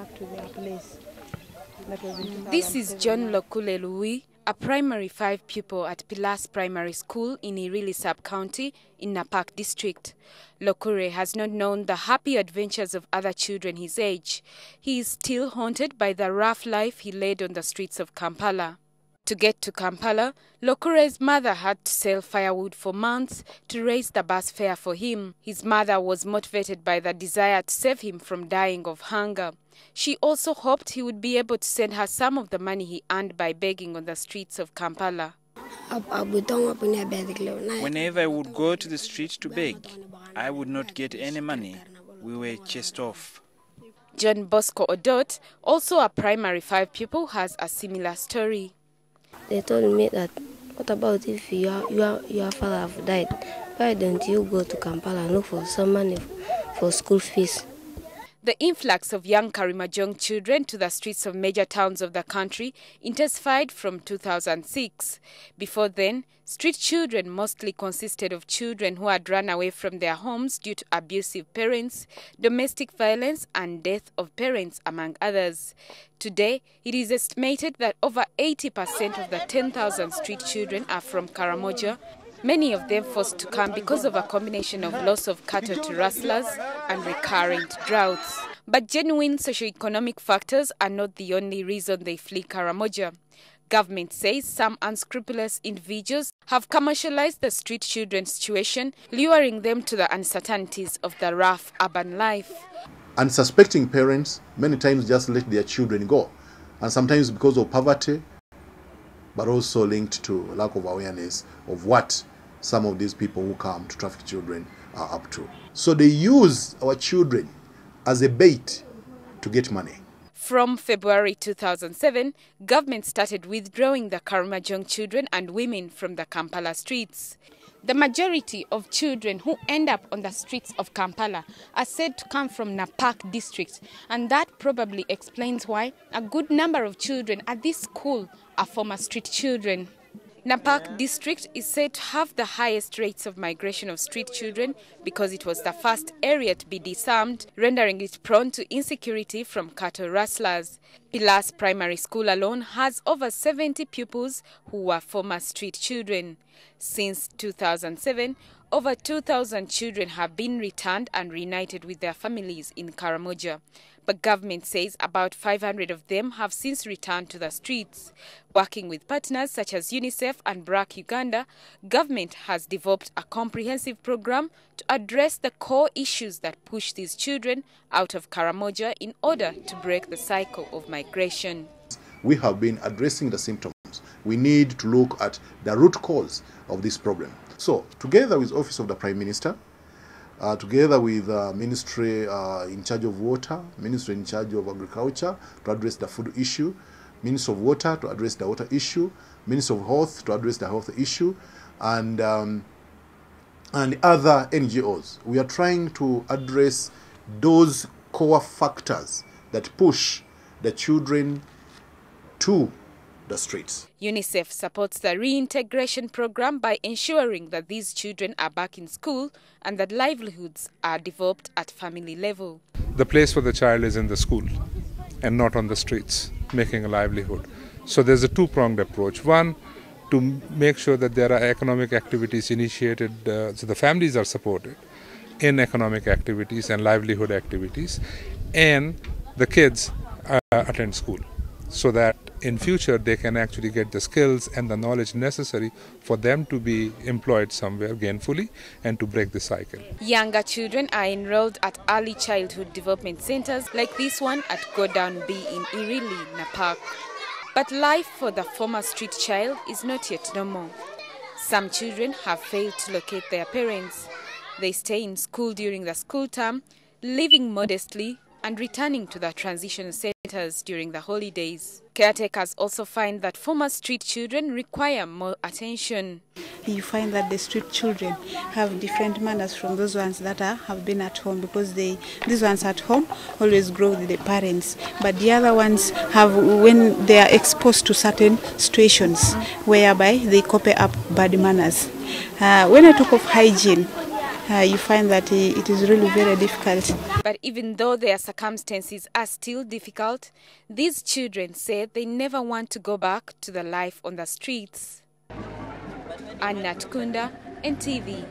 back to their place. That was in 2007. This is John Lokule Lui, a primary 5 pupil at Pilas Primary School in Irili Sub-County in Napak District. Lokure has not known the happy adventures of other children his age. He is still haunted by the rough life he led on the streets of Kampala. To get to Kampala, Lokure's mother had to sell firewood for months to raise the bus fare for him. His mother was motivated by the desire to save him from dying of hunger. She also hoped he would be able to send her some of the money he earned by begging on the streets of Kampala. Whenever I would go to the street to beg, I would not get any money. We were chased off. John Bosco Odot, also a primary 5 pupil, has a similar story. They told me that, what about if your father have died? Why don't you go to Kampala and look for some money for school fees? The influx of young Karamoja children to the streets of major towns of the country intensified from 2006. Before then, street children mostly consisted of children who had run away from their homes due to abusive parents, domestic violence and death of parents, among others. Today, it is estimated that over 80% of the 10,000 street children are from Karamoja, many of them forced to come because of a combination of loss of cattle to rustlers and recurrent droughts. But genuine socio-economic factors are not the only reason they flee Karamoja. Government says some unscrupulous individuals have commercialized the street children's situation, luring them to the uncertainties of the rough urban life. Unsuspecting parents many times just let their children go, and sometimes because of poverty, but also linked to lack of awareness of what some of these people who come to traffic children are up to. So they use our children as a bait to get money. From February 2007, government started withdrawing the Karamoja children and women from the Kampala streets. The majority of children who end up on the streets of Kampala are said to come from Napak district, and that probably explains why a good number of children at this school are former street children. Napak district is said to have the highest rates of migration of street children because it was the first area to be disarmed, rendering it prone to insecurity from cattle rustlers. Pilas Primary School alone has over 70 pupils who were former street children. Since 2007, over 2,000 children have been returned and reunited with their families in Karamoja. But government says about 500 of them have since returned to the streets. Working with partners such as UNICEF and BRAC Uganda, government has developed a comprehensive program to address the core issues that push these children out of Karamoja in order to break the cycle of migration. We have been addressing the symptoms. We need to look at the root cause of this problem. So, together with Office of the Prime Minister, together with Ministry in charge of water, Ministry in charge of agriculture to address the food issue, Ministry of Water to address the water issue, Ministry of Health to address the health issue, and other NGOs. We are trying to address those core factors that push the children to the streets. UNICEF supports the reintegration program by ensuring that these children are back in school and that livelihoods are developed at family level. The place for the child is in the school and not on the streets, making a livelihood. So there's a two-pronged approach. One, to make sure that there are economic activities initiated, so the families are supported in economic activities and livelihood activities, and the kids attend school, so that in future they can actually get the skills and the knowledge necessary for them to be employed somewhere gainfully and to break the cycle. Younger children are enrolled at early childhood development centers like this one at Godown B in Irili, Napak. But life for the former street child is not yet normal. Some children have failed to locate their parents. They stay in school during the school term, living modestly and returning to the transition centers during the holidays. Caretakers also find that former street children require more attention. You find that the street children have different manners from those ones that have been at home, because these ones at home always grow with the parents, but the other ones have, when they are exposed to certain situations whereby they copy up bad manners. When I talk of hygiene, you find that it is really very difficult. But even though their circumstances are still difficult, these children say they never want to go back to the life on the streets. Anna Tkunda, NTV.